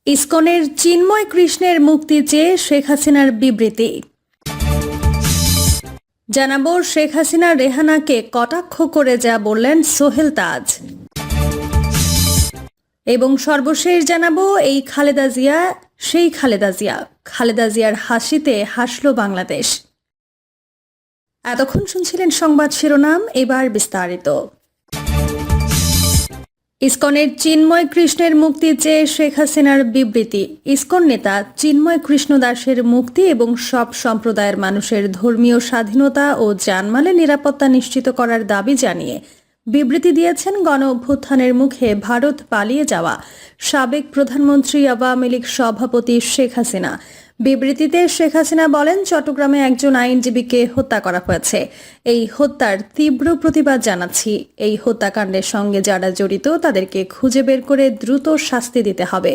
ইসকনের চিন্ময় কৃষ্ণের মুক্তি চেয়ে শেখ হাসিনার বিবৃতি। জানাবো শেখ হাসিনা রেহানাকে কটাক্ষ করে যা বললেন সোহেল তাজ। এবং সর্বশেষ জানাবো এই খালেদা জিয়া সেই খালেদা জিয়া, খালেদা জিয়ার হাসিতে হাসল বাংলাদেশ। এতক্ষণ শুনছিলেন সংবাদ শিরোনাম, এবার বিস্তারিত। ইসকনের চিন্ময় কৃষ্ণের মুক্তি চেয়ে শেখ হাসিনার বিবৃতি। ইসকন নেতা চিন্ময় কৃষ্ণ দাসের মুক্তি এবং সব সম্প্রদায়ের মানুষের ধর্মীয় স্বাধীনতা ও জানমালের নিরাপত্তা নিশ্চিত করার দাবি জানিয়ে বিবৃতি দিয়েছেন গণ অভ্যুত্থানের মুখে ভারত পালিয়ে যাওয়া সাবেক প্রধানমন্ত্রী আওয়ামী লীগ সভাপতি শেখ হাসিনা। বিবৃতিতে শেখ হাসিনা বলেন, চট্টগ্রামে একজন আইনজীবীকে হত্যা করা হয়েছে। এই হত্যার তীব্র প্রতিবাদ জানাচ্ছি। এই হত্যাকাণ্ডের সঙ্গে যারা জড়িত তাদেরকে খুঁজে বের করে দ্রুত শাস্তি দিতে হবে।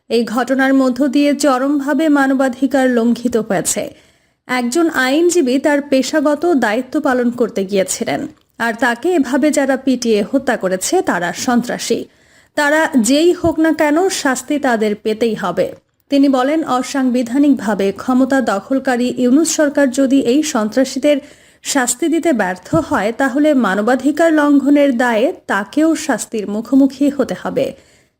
এই ঘটনার মধ্য দিয়ে চরমভাবে মানবাধিকার লঙ্ঘিত হয়েছে। একজন আইনজীবী তার পেশাগত দায়িত্ব পালন করতে গিয়েছিলেন, আর তাকে এভাবে যারা পিটিয়ে হত্যা করেছে তারা সন্ত্রাসী। তারা যেই হোক না কেন শাস্তি তাদের পেতেই হবে। তিনি বলেন, অসাংবিধানিকভাবে ক্ষমতা দখলকারী ইউনূস সরকার যদি এই সন্ত্রাসীদের শাস্তি দিতে ব্যর্থ হয় তাহলে মানবাধিকার লঙ্ঘনের দায়ে তাকেও শাস্তির মুখোমুখি হতে হবে।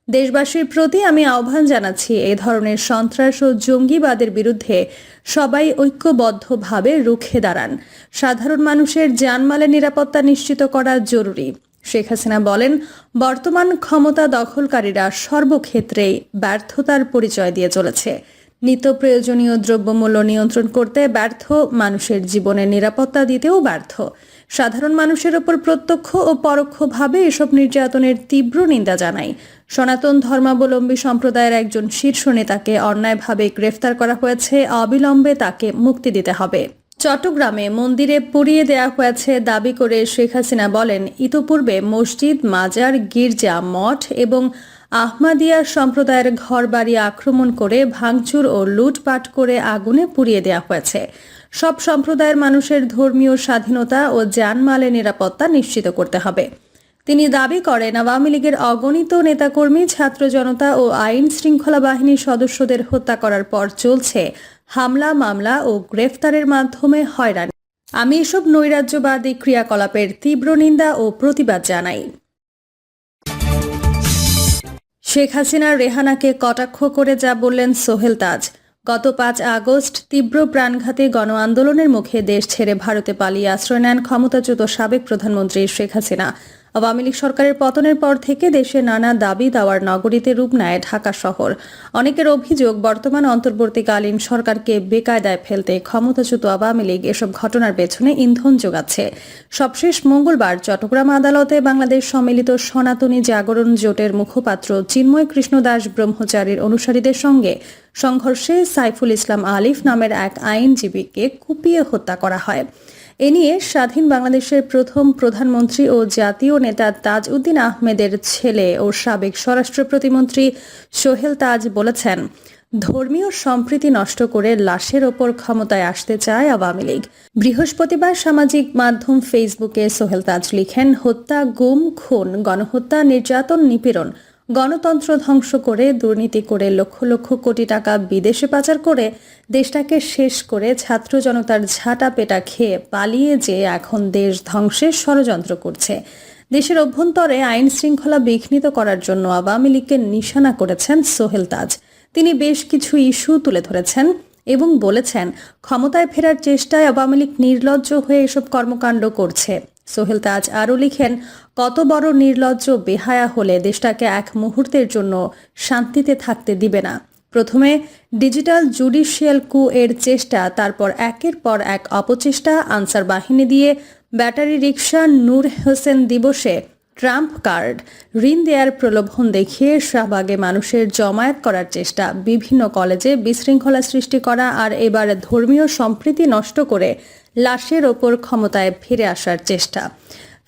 দেশবাসীর প্রতি আমি আহ্বান জানাচ্ছি, এই ধরনের সন্ত্রাস ও জঙ্গিবাদের বিরুদ্ধে সবাই ঐক্যবদ্ধভাবে রুখে দাঁড়ান। সাধারণ মানুষের জানমালের নিরাপত্তা নিশ্চিত করা জরুরি। শেখ হাসিনা বলেন, বর্তমান ক্ষমতা দখলকারীরা সর্বক্ষেত্রেই ব্যর্থতার পরিচয় দিয়ে চলেছে। নিত্য প্রয়োজনীয় দ্রব্যমূল্য নিয়ন্ত্রণ করতে ব্যর্থ, মানুষের জীবনের নিরাপত্তা দিতেও ব্যর্থ। সাধারণ মানুষের ওপর প্রত্যক্ষ ও পরোক্ষভাবে এসব নির্যাতনের তীব্র নিন্দা জানাই। সনাতন ধর্মাবলম্বী সম্প্রদায়ের একজন শীর্ষ নেতাকে অন্যায়ভাবে গ্রেফতার করা হয়েছে, অবিলম্বে তাকে মুক্তি দিতে হবে। চট্টগ্রামে মন্দিরে পুড়িয়ে দেয়া হয়েছে দাবি করে শেখ হাসিনা বলেন, ইতোপূর্বে মসজিদ, মাজার, গির্জা, মঠ এবং আহমাদিয়া সম্প্রদায়ের ঘরবাড়ি আক্রমণ করে ভাঙচুর ও লুটপাট করে আগুনে পুড়িয়ে দেয়া হয়েছে। সব সম্প্রদায়ের মানুষের ধর্মীয় স্বাধীনতা ও জানমালের নিরাপত্তা নিশ্চিত করতে হবে। তিনি দাবি করেন, আওয়ামী লীগের অগণিত নেতাকর্মী, ছাত্র জনতা ও আইন শৃঙ্খলা বাহিনীর সদস্যদের হত্যা করার পর চলছে হামলা, মামলা ও গ্রেফতারের মাধ্যমে হয়রানি। আমি এসব নৈরাজ্যবাদী ক্রিয়াকলাপের তীব্র নিন্দা ও প্রতিবাদ জানাই। শেখ হাসিনা রেহানাকে কটাক্ষ করে যা বললেন সোহেল তাজ। গত 5 আগস্ট তীব্র প্রাণঘাতী গণ আন্দোলনের মুখে দেশ ছেড়ে ভারতে পালিয়ে আশ্রয় নেন ক্ষমতাচ্যুত সাবেক প্রধানমন্ত্রী শেখ হাসিনা। আওয়ামী লীগ সরকারের পতনের পর থেকে দেশে নানা দাবি দাওয়ার নগরীতে রূপ নেয় ঢাকা শহর। অনেকের অভিযোগ, বর্তমান অন্তর্বর্তীকালীন সরকারকে বেকায়দায় ফেলতে ক্ষমতাচ্যুত আওয়ামী লীগ এসব ঘটনার পেছনে ইন্ধন যোগাচ্ছে। সবশেষ মঙ্গলবার চট্টগ্রাম আদালতে বাংলাদেশ সম্মিলিত সনাতনী জাগরণ জোটের মুখপাত্র চিন্ময় কৃষ্ণ দাস ব্রহ্মচারীর অনুসারীদের সঙ্গে সংঘর্ষে সাইফুল ইসলাম আলিফ নামের এক আইনজীবীকে কুপিয়ে হত্যা করা হয়। এ নিয়ে স্বাধীন বাংলাদেশের প্রথম প্রধানমন্ত্রী ও জাতীয় নেতা তাজ উদ্দিন আহমেদের ছেলে ও সাবেক স্বরাষ্ট্র প্রতিমন্ত্রী সোহেল তাজ বলেছেন, ধর্মীয় সম্প্রীতি নষ্ট করে লাশের ওপর ক্ষমতায় আসতে চায় আওয়ামী লীগ। বৃহস্পতিবার সামাজিক মাধ্যম ফেসবুকে সোহেল তাজ লিখেন, হত্যা, গুম, খুন, গণহত্যা, নির্যাতন, নিপীড়ন, গণতন্ত্র ধ্বংস করে, দুর্নীতি করে, লক্ষ লক্ষ কোটি টাকা বিদেশে পাচার করে, দেশটাকে শেষ করে ছাত্র জনতার ঝাঁটা পেটা খেয়ে পালিয়ে যে এখন দেশ ধ্বংসের ষড়যন্ত্র করছে। দেশের অভ্যন্তরে আইন শৃঙ্খলা বিঘ্নিত করার জন্য আওয়ামী লীগকে নিশানা করেছেন সোহেল তাজ। তিনি বেশ কিছু ইস্যু তুলে ধরেছেন এবং বলেছেন, ক্ষমতায় ফেরার চেষ্টায় আওয়ামী লীগ নির্লজ্জ হয়ে এসব কর্মকাণ্ড করছে। সোহেল তাজ আরও লিখেন, কত বড় নির্লজ্জ বেহায়া হলে দেশটাকে এক মুহূর্তের জন্য শান্তিতে থাকতে দিবে না। প্রথমে ডিজিটাল জুডিশিয়াল কু এর চেষ্টা, তারপর একের পর এক অপচেষ্টা, আনসার বাহিনী দিয়ে ব্যাটারি রিকশা, নূর হোসেন দিবসে ট্রাম্প কার্ড, ঋণ দেওয়ার প্রলোভন দেখিয়ে শাহবাগে মানুষের জমায়েত করার চেষ্টা, বিভিন্ন কলেজে বিশৃঙ্খলা সৃষ্টি করা, আর এবার ধর্মীয় সম্প্রীতি নষ্ট করে লাশের ওপর ক্ষমতায় ফিরে আসার চেষ্টা।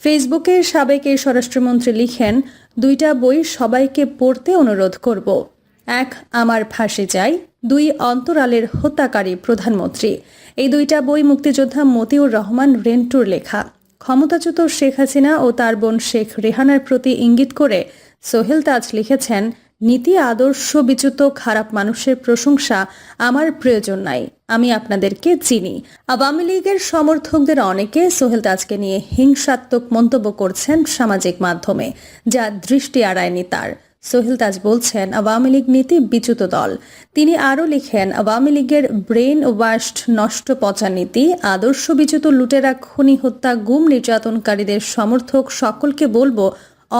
ফেসবুকে সাবেক এই স্বরাষ্ট্রমন্ত্রী লিখেন, 2টা বই সবাইকে পড়তে অনুরোধ করব। 1, আমার ফাঁসি চাই। 2, অন্তরালের হত্যাকারী প্রধানমন্ত্রী। এই 2টা বই মুক্তিযোদ্ধা মতিউর রহমান রেন্টুর লেখা। ক্ষমতাচ্যুত শেখ হাসিনা ও তার বোন শেখ রেহানার প্রতি ইঙ্গিত করে সোহেল তাজ লিখেছেন, নীতি আদর্শ বিচ্যুত খারাপ মানুষের প্রশংসা আমার প্রয়োজন নাই। আমি আপনাদেরকে চিনি। আওয়ামী লীগের সমর্থকদের অনেকে সোহেল তাজকে নিয়ে হিংসাত্মক মন্তব্য করছেন সামাজিক মাধ্যমে, যা দৃষ্টি এড়ায়নি তার। সোহেল তাজ বলছেন আওয়ামী লীগ নীতি বিচ্যুত দল। তিনি আরও লিখেন, আওয়ামী লীগের ব্রেন ওয়াশড নষ্ট পচা নীতি, আদর্শ বিচ্যুত লুটেরা, খুনি, হত্যা, গুম, নির্যাতনকারীদের সমর্থক সকলকে বলবো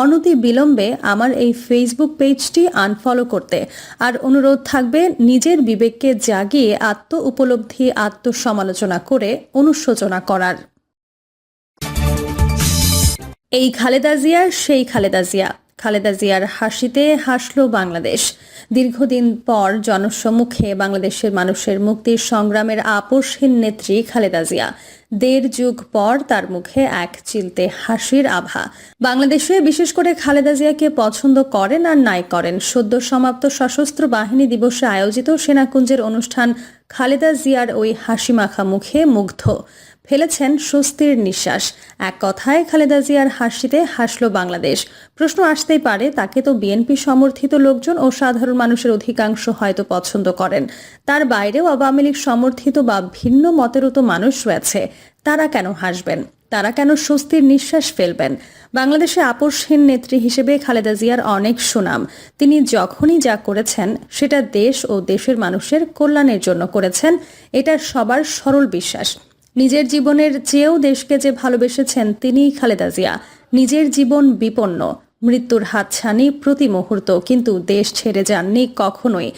অনতি বিলম্বে আমার এই ফেসবুক পেজটি আনফলো করতে। আর অনুরোধ থাকবে নিজের বিবেককে জাগিয়ে আত্ম উপলব্ধি, আত্মসমালোচনা করে অনুশোচনা করার। এই খালেদা জিয়ার সেই খালেদা জিয়া। খালেদা জিয়ার হাসিতে হাসল বাংলাদেশ। দীর্ঘদিন পর জনসম্মুখে বাংলাদেশের মানুষের মুক্তির সংগ্রামের আপোষহীন নেত্রী খালেদা জিয়া। ১.৫ যুগ পর তার মুখে এক চিলতে হাসির আভা। বাংলাদেশে বিশেষ করে খালেদা জিয়াকে পছন্দ করেন আর নাই করেন, সদ্য সমাপ্ত সশস্ত্র বাহিনী দিবসে আয়োজিত সেনাকুঞ্জের অনুষ্ঠান খালেদা জিয়ার ওই হাসিমাখা মুখে মুগ্ধ ফেলেছেন স্বস্তির নিঃশ্বাস। এক কথায় খালেদা জিয়ার হাসিতে হাসল বাংলাদেশ। প্রশ্ন আসতেই পারে, তাকে তো বিএনপি সমর্থিত লোকজন ও সাধারণ মানুষের অধিকাংশ হয়তো পছন্দ করেন, তার বাইরেও আওয়ামী লীগ সমর্থিত বা ভিন্ন মতেরত মানুষ রয়েছে, তারা কেন হাসবেন? তারা কেন স্বস্তির নিঃশ্বাস ফেলবেন? বাংলাদেশে আপোষহীন নেত্রী হিসেবে খালেদা জিয়ার অনেক সুনাম। তিনি যখনই যা করেছেন সেটা দেশ ও দেশের মানুষের কল্যাণের জন্য করেছেন, এটা সবার সরল বিশ্বাস। নিজের জীবনের চেয়েও দেশকে যে ভালোবেসেছেন তিনিই খালেদা জিয়া। নিজের জীবন বিপন্ন, মৃত্যুর হাতছানি প্রতি মুহূর্ত, কিন্তু দেশ ছেড়ে যাননি কখনোই।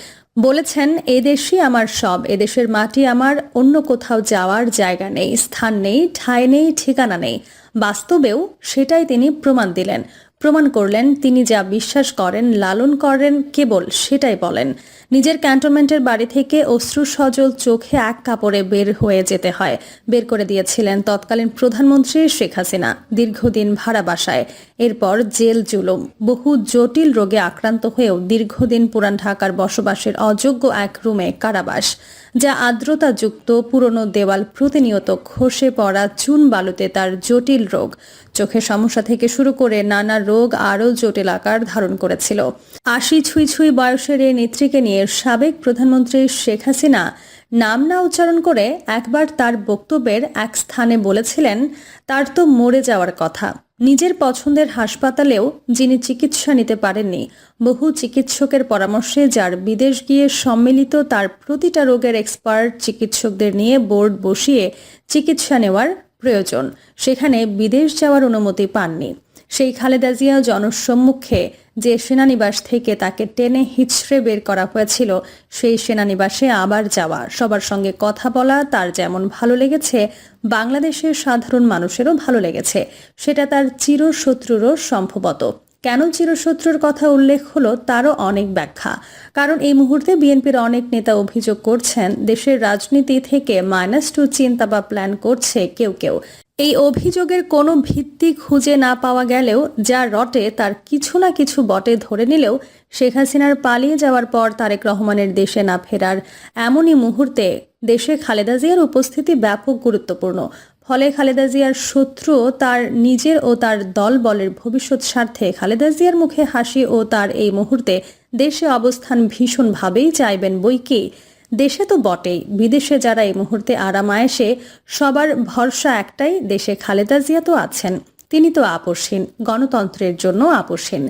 বলেছেন, এদেশই আমার সব, এদেশের মাটি আমার, অন্য কোথাও যাওয়ার জায়গা নেই, স্থান নেই, ঠাঁই নেই, ঠিকানা নেই। বাস্তবেও সেটাই তিনি প্রমাণ দিলেন। প্রমাণ করলেন তিনি যা বিশ্বাস করেন, লালন করেন, কেবল সেটাই বলেন। নিজের ক্যান্টনমেন্টের বাড়ি থেকে অশ্রু সজল চোখে এক কাপড়ে বের হয়ে যেতে হয়। বের করে দিয়েছিলেন তৎকালীন প্রধানমন্ত্রী শেখ হাসিনা দীর্ঘদিন ভাড়া বাসায়। এরপর জেল জুলুম, বহু জটিল রোগে আক্রান্ত হয়েও দীর্ঘদিন পুরান ঢাকার বসবাসের অযোগ্য এক রুমে কারাবাস, যা আর্দ্রতাযুক্ত পুরনো দেওয়াল, প্রতিনিয়ত খসে পড়া চুন বালুতে তার জটিল রোগ, চোখের সমস্যা থেকে শুরু করে নানা রোগ আরও জটিল আকার ধারণ করেছিল। ৮০ ছুঁই ছুঁই বয়সের এই নেত্রীকে নিয়ে সাবেক প্রধানমন্ত্রী শেখ হাসিনা নাম না উচ্চারণ করে একবার তার বক্তব্যের এক স্থানে বলেছিলেন, তার তো মরে যাওয়ার কথা। নিজের পছন্দের হাসপাতালেও যিনি চিকিৎসা নিতে পারেননি, বহু চিকিৎসকের পরামর্শে যার বিদেশ গিয়ে সম্মিলিত তার প্রতিটা রোগের এক্সপার্ট চিকিৎসকদের নিয়ে বোর্ড বসিয়ে চিকিৎসা নেওয়ার প্রয়োজন, সেখানে বিদেশ যাওয়ার অনুমতি পাননি। সেই খালেদা জিয়া জনসম্মুখে যে সেনানিবাস থেকে তাকে টেনে হিচড়ে বের করা হয়েছিল, সেই সেনানিবাসে আবার যাওয়া, সবার সঙ্গে কথা বলা তার যেমন ভালো লেগেছে, বাংলাদেশের সাধারণ মানুষেরও ভালো লেগেছে। সেটা তার চিরশত্রুরও সম্ভবত। কেন চিরশত্রুর কথা উল্লেখ হলো তারও অনেক ব্যাখ্যা। কারণ এই মুহূর্তে বিএনপির অনেক নেতা অভিযোগ করছেন, দেশের রাজনীতি থেকে -2 চিন্তা বা প্ল্যান করছে কেউ কেউ। এই অভিযোগের কোনো ভিত্তি খুঁজে না পাওয়া গেলেও যা রটে তার কিছু না কিছু বটে ধরে নিলেও শেখ হাসিনার পালিয়ে যাওয়ার পর তারেক রহমানের দেশে না ফেরার এমনই মুহূর্তে দেশে খালেদা জিয়ার উপস্থিতি ব্যাপক গুরুত্বপূর্ণ। ফলে খালেদা জিয়ার শত্রু তার নিজের ও তার দলবলের ভবিষ্যৎ স্বার্থে খালেদা জিয়ার মুখে হাসি ও তার এই মুহূর্তে দেশে অবস্থান ভীষণভাবেই চাইবেন বইকি। দেশে তো বটেই, বিদেশে যারা এই মুহূর্তে আরাম আয়েশে, সবার ভরসা একটাই, দেশে খালেদা জিয়া তো আছেন, তিনি তো আপোষহীন, গণতন্ত্রের জন্য আপোষহীন।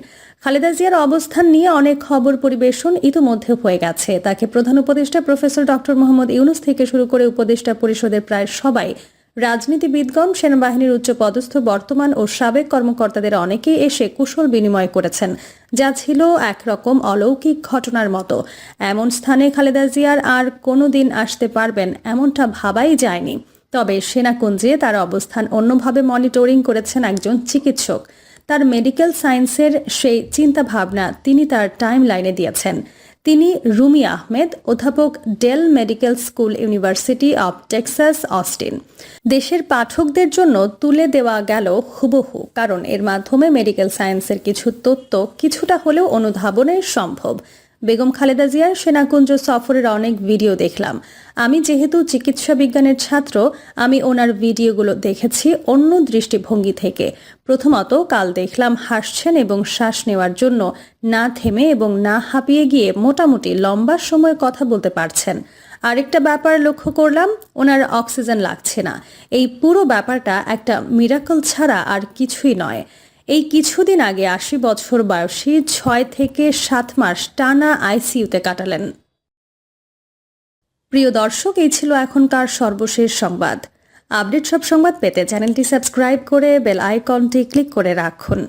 খালেদা জিয়ার অবস্থান নিয়ে অনেক খবর পরিবেশন ইতিমধ্যে হয়ে গেছে। তাকে প্রধান উপদেষ্টা প্রফেসর ডক্টর মোহাম্মদ ইউনূস থেকে শুরু করে উপদেষ্টা পরিষদের প্রায় সবাই, রাজনীতিবিদগণ, সেনাবাহিনীর উচ্চ পদস্থ বর্তমান ও সাবেক কর্মকর্তাদের অনেকেই এসে কুশল বিনিময় করেছেন, যা ছিল একরকম অলৌকিক ঘটনার মতো। এমন স্থানে খালেদা জিয়ার আর কোনো দিন আসতে পারবেন এমনটা ভাবাই যায়নি। তবে সেনাকুঞ্জে তার অবস্থান অন্যভাবে মনিটরিং করেছেন একজন চিকিৎসক। তার মেডিকেল সায়েন্সের সেই চিন্তা ভাবনা তিনি তার টাইম লাইনে দিয়েছেন। তিনি রুমি আহমেদ, অধ্যাপক, Dell medical school, university of Texas, Austin. দেশের পাঠকদের জন্য তুলে দেওয়া গেল হুবহু, কারণ এর মাধ্যমে মেডিকেল সায়েন্সের কিছু তত্ত্ব কিছুটা হলেও অনুধাবনে সম্ভব। বেগম খালেদা জিয়ার সেনাকুঞ্জ সফরের অনেক ভিডিও দেখলাম। আমি যেহেতু চিকিৎসা বিজ্ঞানের ছাত্র, আমি ওনার ভিডিওগুলো দেখেছি অন্য দৃষ্টিভঙ্গি থেকে। প্রথমত, কাল দেখলাম হাসছেন এবং শ্বাস নেওয়ার জন্য না থেমে এবং না হাঁপিয়ে গিয়ে মোটামুটি লম্বা সময় কথা বলতে পারছেন। আরেকটা ব্যাপার লক্ষ্য করলাম, ওনার অক্সিজেন লাগছে না। এই পুরো ব্যাপারটা একটা মিরাকল ছাড়া আর কিছুই নয়। এই কিছুদিন আগে ৮০ বছর বয়সী ৬ থেকে ৭ মাস টানা আইসিইউতে কাটালেন। প্রিয় দর্শক, এই ছিল এখনকার সর্বশেষ সংবাদ। আপডেট সব সংবাদ পেতে চ্যানেলটি সাবস্ক্রাইব করে বেল আইকনটি ক্লিক করে রাখুন।